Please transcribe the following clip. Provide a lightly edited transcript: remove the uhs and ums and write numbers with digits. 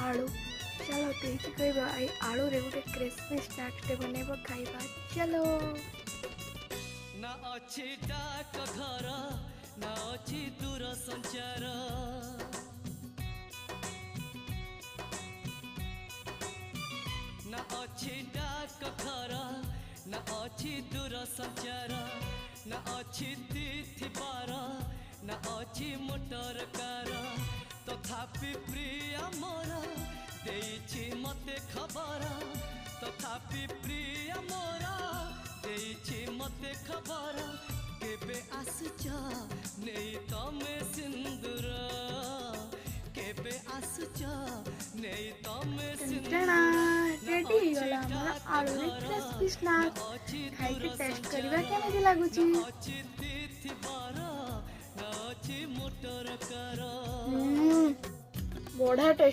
आलू चलो तेजी कहवा आलू रे गोटे क्रिस्पी स्नैक्स टे बनैबा खाइबा चलो ना अच्छी डाक घर ना अच्छी दूर संचार ना अच्छी डाक घर ना अच्छी दूर संचार ना अच्छी तिथि पार ना अच्छी मोटर कार तथापि प्रिय मोर देइछि मते खबर तथापि प्रिय मोर देइछि मते खबर केबे आसुच नेई तमे सिंदूर केबे आसुच नेई तमे टना रेडी गला हमरा आलू रे क्रिस्पी स्नैक्स खाइ के टेस्ट करबा केमे लागुची बड़ा टेस्ट